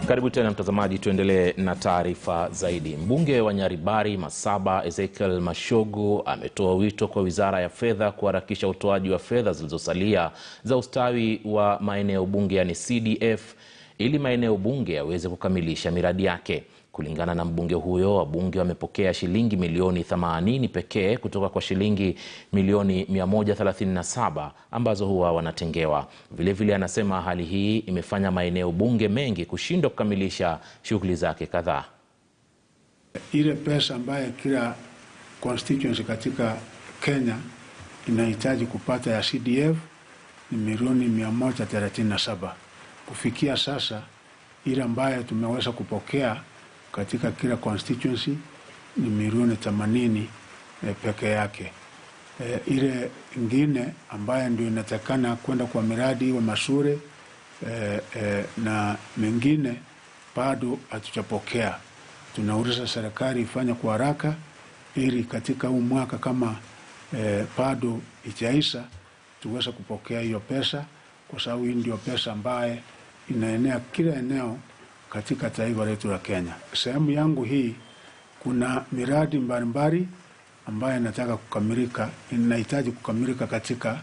Karibu tena mtazamaji, tuendelee na taarifa zaidi. Mbunge wa Nyaribari Masaba Ezekiel Mashogu ametoa wito kwa Wizara ya Fedha kuharakisha utoaji wa fedha zilizosalia za ustawi wa maeneo bunge yani CDF ili maeneo bunge yaweze kukamilisha miradi yake. Kulingana na mbunge huyo, wabunge wamepokea shilingi milioni 80 pekee kutoka kwa shilingi milioni 137 ambazo huwa wanatengewa. Vile vile anasema hali hii imefanya maeneo bunge mengi kushindwa kukamilisha shughuli zake kadhaa. Ile pesa ambayo kila constituency katika Kenya inahitaji kupata ya CDF ni milioni 137. Kufikia sasa ile ambayo tumeweza kupokea katika kila constituency ni milioni 80 peke yake. Ile ingine ambayo ndio inatakana kwenda kwa miradi wa mashule na mengine bado hatujapokea. Tunauliza serikali ifanye kwa haraka ili katika huu mwaka kama bado ijaisha tuweze kupokea hiyo pesa, kwa sababu hii ndio pesa ambaye inaenea kila eneo katika taifa letu la Kenya. Sehemu yangu hii kuna miradi mbalimbali ambayo inataka kukamilika, inahitaji kukamilika katika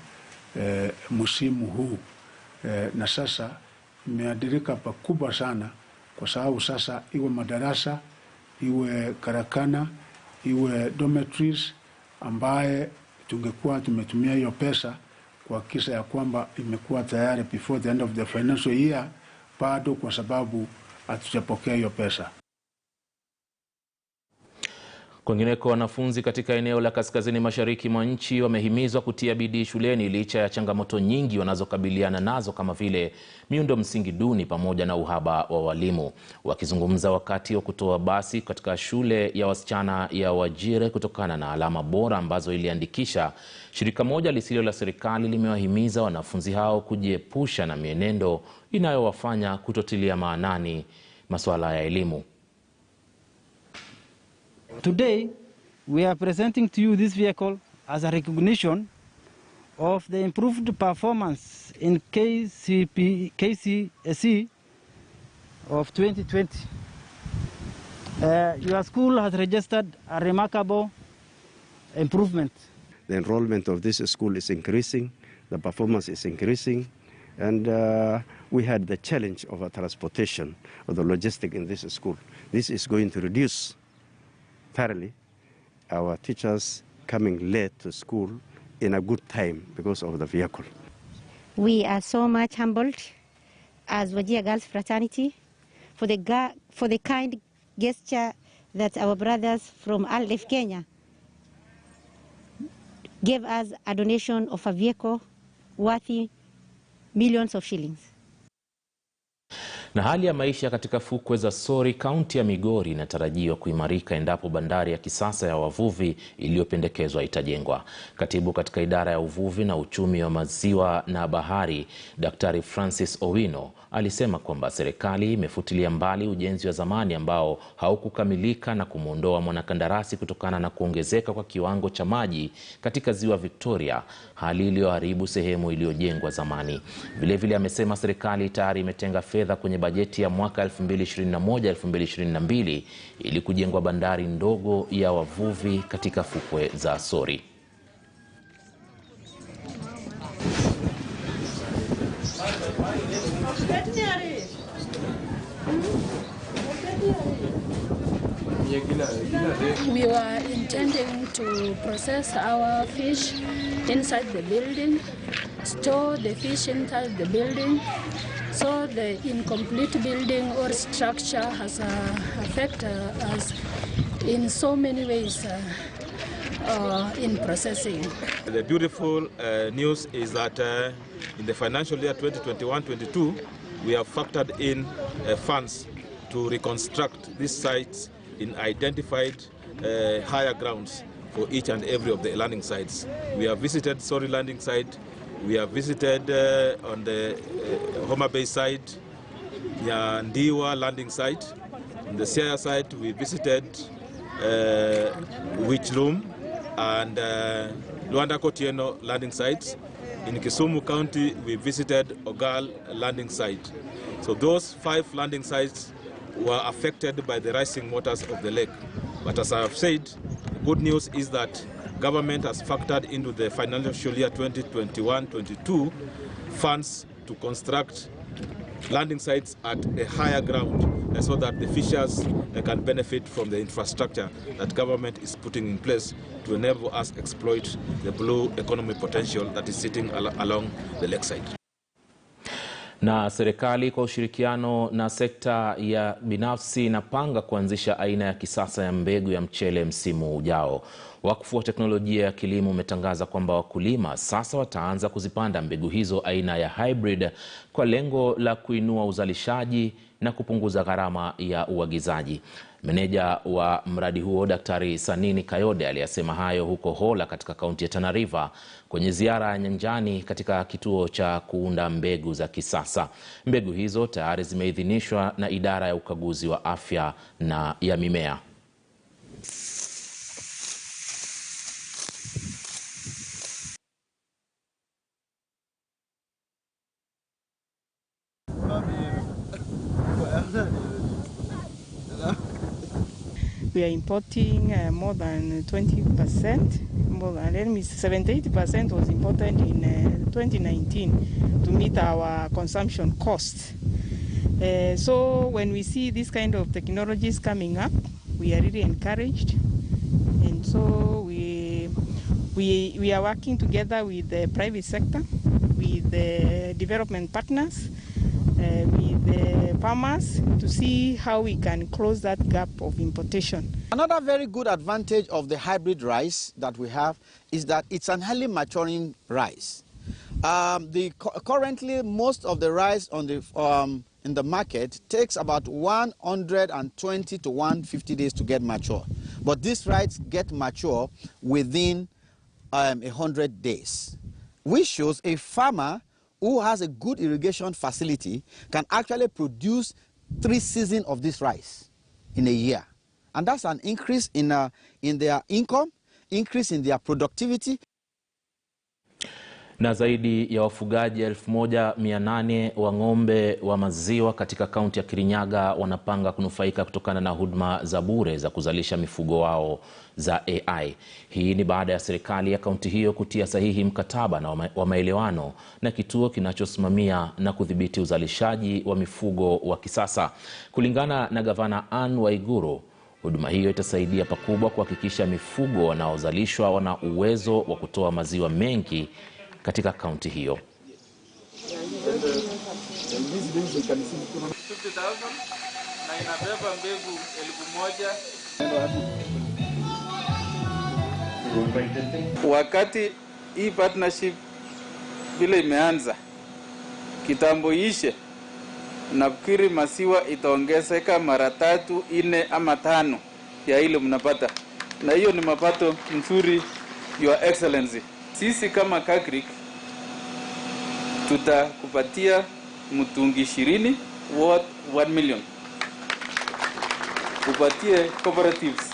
msimu huu. Na sasa imeathirika pakubwa sana, kwa sababu sasa iwe madarasa, iwe karakana, iwe dormitories ambaye tungekuwa tumetumia hiyo pesa kuhakikisha ya kwamba imekuwa tayari before the end of the financial year, bado kwa sababu hatujapokea hiyo pesa. Kwingineko, wanafunzi katika eneo la kaskazini mashariki mwa nchi wamehimizwa kutia bidii shuleni licha ya changamoto nyingi wanazokabiliana nazo kama vile miundo msingi duni pamoja na uhaba wa walimu. Wakizungumza wakati wa kutoa basi katika shule ya wasichana ya Wajire kutokana na alama bora ambazo iliandikisha, shirika moja lisilo la serikali limewahimiza wanafunzi hao kujiepusha na mienendo inayowafanya kutotilia maanani masuala ya elimu. Today, we are presenting to you this vehicle as a recognition of the improved performance in KCSE of 2020. Your school has registered a remarkable improvement. The enrollment of this school is increasing, the performance is increasing, and we had the challenge of a transportation of the logistic in this school. This is going to reduce thoroughly our teachers coming late to school in a good time because of the vehicle. We are so much humbled as Wajir Girls Fraternity for the kind gesture that our brothers from Aldef, Kenya gave us a donation of a vehicle worth millions of shillings. Na hali ya maisha katika fukwe za Sori, kaunti ya Migori inatarajiwa kuimarika endapo bandari ya kisasa ya wavuvi iliyopendekezwa itajengwa. Katibu katika idara ya uvuvi na uchumi wa maziwa na bahari, Daktari Francis Owino, alisema kwamba serikali imefutilia mbali ujenzi wa zamani ambao haukukamilika na kumuondoa mwanakandarasi kutokana na kuongezeka kwa kiwango cha maji katika ziwa Victoria, hali iliyoharibu sehemu iliyojengwa zamani. Vile vile amesema serikali tayari imetenga fedha kwenye bajeti ya mwaka 2021-2022 ili kujengwa bandari ndogo ya wavuvi katika fukwe za Sori. We were intending to process our fish inside the building, store the fish inside the building, so the incomplete building or structure has affected us in so many ways in processing. The beautiful news is that in the financial year 2021-22, we have factored in funds to reconstruct these sites in identified higher grounds for each and every of the landing sites. We have visited Sori landing site, we have visited on the Homa Bay side, Ndiwa landing site. On the Siaya side, we visited Wichloom and Luanda Kotieno landing sites. In Kisumu County, we visited Ogal landing site. So those 5 landing sites were affected by the rising waters of the lake. But as I have said, good news is that government has factored into the financial year 2021-22 funds to construct landing sites at a higher ground so that the fishers can benefit from the infrastructure that government is putting in place to enable us exploit the blue economy potential that is sitting along the lakeside. Na serikali kwa ushirikiano na sekta ya binafsi inapanga kuanzisha aina ya kisasa ya mbegu ya mchele msimu ujao. Wakfu wa teknolojia ya kilimo umetangaza kwamba wakulima sasa wataanza kuzipanda mbegu hizo aina ya hybrid kwa lengo la kuinua uzalishaji na kupunguza gharama ya uagizaji. Meneja wa mradi huo Daktari Sanini Kayode aliyasema hayo huko Hola katika kaunti ya Tana River kwenye ziara ya nyanjani katika kituo cha kuunda mbegu za kisasa. Mbegu hizo tayari zimeidhinishwa na idara ya ukaguzi wa afya na ya mimea. We are importing more than 20%, more than 78% was imported in 2019 to meet our consumption costs. So when we see this kind of technologies coming up, we are really encouraged, and so we are working together with the private sector, with the development partners, with the farmers to see how we can close that gap of importation. Another very good advantage of the hybrid rice that we have is that it's an early maturing rice. Currently, most of the rice on the in the market takes about 120 to 150 days to get mature. But this rice get mature within 100 days, which shows a farmer who has a good irrigation facility can actually produce 3 seasons of this rice in a year. And that's an increase in their income, increase in their productivity. Na zaidi ya wafugaji 1800 wa ng'ombe wa maziwa katika kaunti ya Kirinyaga wanapanga kunufaika kutokana na huduma za bure za kuzalisha mifugo wao za AI. Hii ni baada ya serikali ya kaunti hiyo kutia sahihi mkataba wa maelewano na kituo kinachosimamia na kudhibiti uzalishaji wa mifugo wa kisasa. Kulingana na Gavana Anne Waiguru, huduma hiyo itasaidia pakubwa kuhakikisha mifugo wanaozalishwa wana uwezo wa kutoa maziwa mengi katika kaunti hiyo. 50,000 na inabeba mbegu 1,000. Wakati hii partnership vile imeanza kitambo ishe, nafikiri maziwa itaongezeka mara 3, 4 ama 5 ya ile mnapata, na hiyo ni mapato nzuri, Your Excellency. Sisi kama Kakrik tutakupatia mtungi 20 worth 1 million. Kupatie cooperatives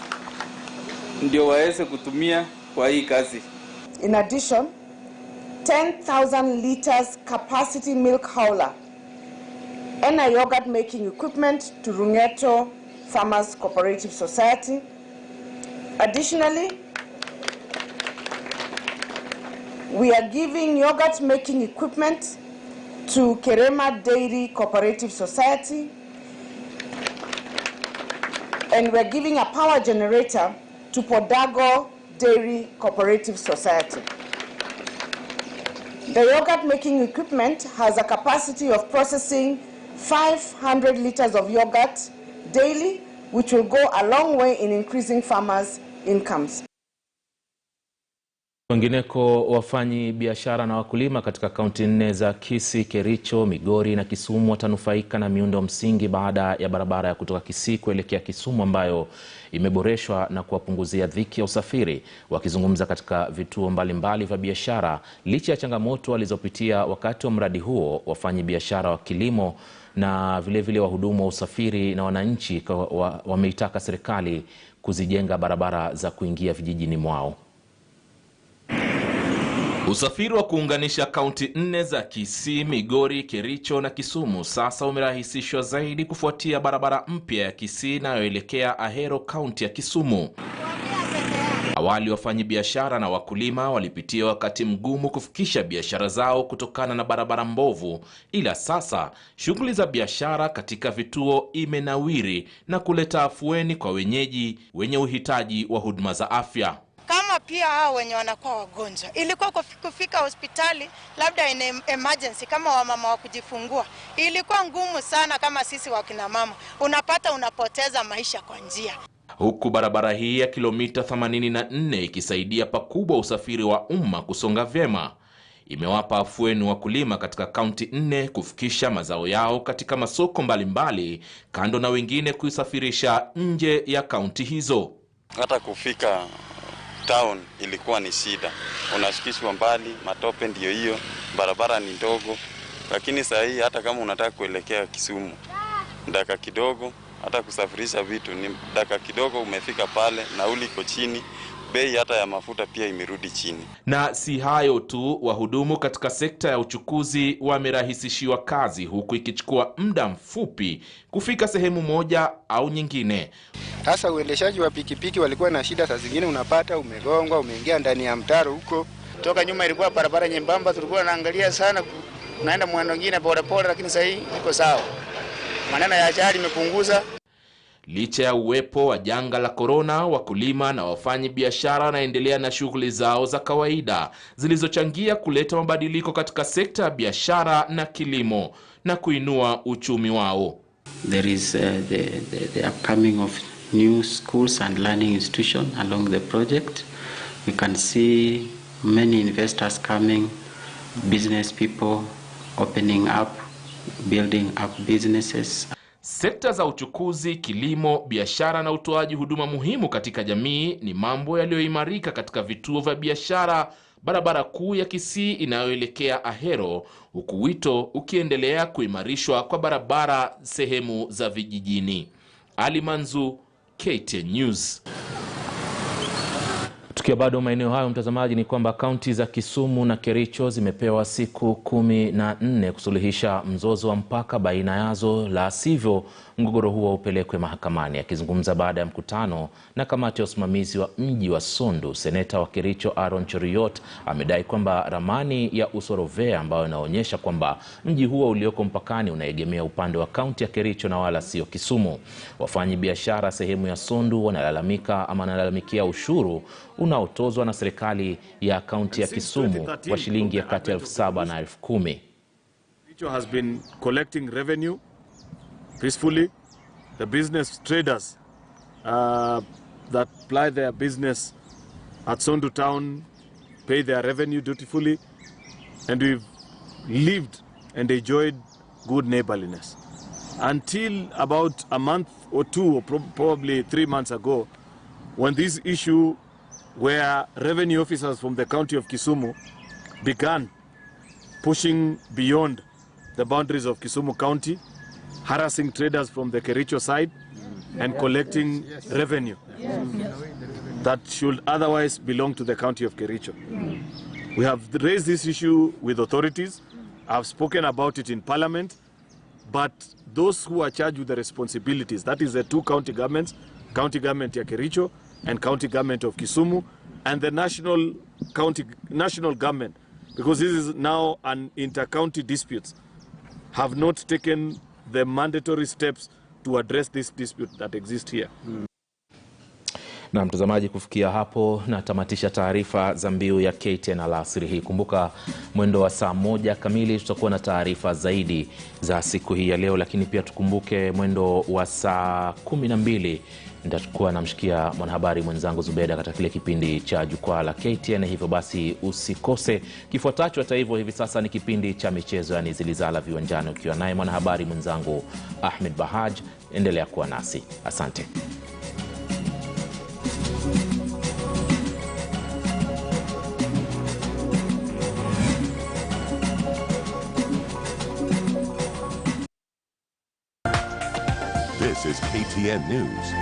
ndio waweze kutumia kwa hii kazi. In addition, 10,000 liters capacity milk hauler and a yogurt making equipment to Rungeto Farmers Cooperative Society. Additionally, we are giving yogurt making equipment to Kerema Dairy Cooperative Society, and we're giving a power generator to Podago Dairy Cooperative Society. The yogurt making equipment has a capacity of processing 500 liters of yogurt daily, which will go a long way in increasing farmers' incomes. Wengineko, wafanyi biashara na wakulima katika kaunti 4 za Kisii, Kericho, Migori na Kisumu watanufaika na miundo msingi baada ya barabara ya kutoka Kisii kuelekea Kisumu ambayo imeboreshwa na kuwapunguzia dhiki ya usafiri. Wakizungumza katika vituo mbalimbali vya biashara, licha ya changamoto walizopitia wakati wa mradi huo, wafanyi biashara wa kilimo na vile wahudumu wa usafiri na wananchi wameitaka serikali kuzijenga barabara za kuingia vijijini mwao. Usafiri wa kuunganisha kaunti 4 za Kisii, Migori, Kericho na Kisumu sasa umerahisishwa zaidi kufuatia barabara mpya ya Kisii inayoelekea Ahero, kaunti ya Kisumu. Awali wafanyabiashara na wakulima walipitia wakati mgumu kufikisha biashara zao kutokana na barabara mbovu, ila sasa shughuli za biashara katika vituo imenawiri na kuleta afueni kwa wenyeji wenye uhitaji wa huduma za afya. Kama pia hao wenye wanakuwa wagonjwa, ilikuwa kufika hospitali labda in emergency kama wamama wa kujifungua, ilikuwa ngumu sana. Kama sisi wakina mama unapata unapoteza maisha kwa njia. Huku barabara hii ya kilomita 84 ikisaidia pakubwa usafiri wa umma kusonga vyema, imewapa afueni wakulima katika kaunti 4 kufikisha mazao yao katika masoko mbalimbali, kando na wengine kuisafirisha nje ya kaunti hizo. Hata kufika town ilikuwa ni shida, unashikishwa mbali, matope ndio hiyo, barabara ni ndogo. Lakini sasa hii hata kama unataka kuelekea Kisumu, dakika kidogo, hata kusafirisha vitu ni dakika kidogo, umefika pale, nauli iko chini, bei hata ya mafuta pia imerudi chini. Na si hayo tu, wahudumu katika sekta ya uchukuzi wamerahisishiwa kazi, huku ikichukua muda mfupi kufika sehemu moja au nyingine. Sasa uendeshaji wa pikipiki walikuwa na shida, saa zingine unapata umegongwa, umeingia ndani ya mtaro huko. Toka nyuma ilikuwa barabara nyembamba, tulikuwa naangalia sana, naenda mwendo mwingine pole pole, lakini sasa hii iko sawa. Maneno ya ajali imepunguza. Licha ya uwepo wa janga la corona, wakulima na wafanyi biashara wanaendelea na shughuli zao za kawaida zilizochangia kuleta mabadiliko katika sekta ya biashara na kilimo na kuinua uchumi wao. There is the upcoming of new schools and learning institutions along the project. We can see many investors coming, business people opening up, building up businesses. Sekta za uchukuzi, kilimo, biashara na utoaji huduma muhimu katika jamii ni mambo yaliyoimarika katika vituo vya biashara barabara kuu ya Kisii inayoelekea Ahero, huku wito ukiendelea kuimarishwa kwa barabara sehemu za vijijini. Ali Manzu, KTN News. Tukiwa bado maeneo hayo, mtazamaji, ni kwamba kaunti za Kisumu na Kericho zimepewa siku 14 kusuluhisha mzozo wa mpaka baina yazo, la sivyo mgogoro huo upelekwe mahakamani. Akizungumza baada ya mkutano na kamati ya usimamizi wa mji wa Sondu, seneta wa Kericho Aaron Cheriot amedai kwamba ramani ya usorovea ambayo inaonyesha kwamba mji huo ulioko mpakani unaegemea upande wa kaunti ya Kericho na wala sio Kisumu. Wafanyi biashara sehemu ya Sondu wanalalamikia ushuru unaotozwa na serikali ya kaunti ya Kisumu kwa shilingi ya kati 7,000 na 10,000. Kericho has been collecting revenue peacefully. The business traders that ply their business at Sondu town pay their revenue dutifully, and we've lived and enjoyed good neighborliness until about a month or two, or probably 3 months ago, when this issue where revenue officers from the county of Kisumu began pushing beyond the boundaries of Kisumu County, harassing traders from the Kericho side and collecting revenue that should otherwise belong to the county of Kericho. We have raised this issue with authorities. I've spoken about it in Parliament, but those who are charged with the responsibilities, that is the two county governments, county government ya Kericho and county government of Kisumu, and the national government, because this is now an inter-county dispute, have not taken the mandatory steps to address this dispute that exists here. Na mtazamaji, kufikia hapo na tamatisha taarifa za MBIU ya KTN alasiri hii. Kumbuka mwendo wa saa 1 kamili tutakuwa na taarifa zaidi za siku hii ya leo, lakini pia tukumbuke mwendo wa saa 12 nitakuwa namshikia mwanahabari mwenzangu Zubeda katika kile kipindi cha jukwaa la KTN. Hivyo basi usikose kifuatacho. Hata hivyo, hivi sasa ni kipindi cha michezo, yani Zilizala Viwanjani, ukiwa naye mwanahabari mwenzangu Ahmed Bahaj. Endelea kuwa nasi. Asante. This is KTN News.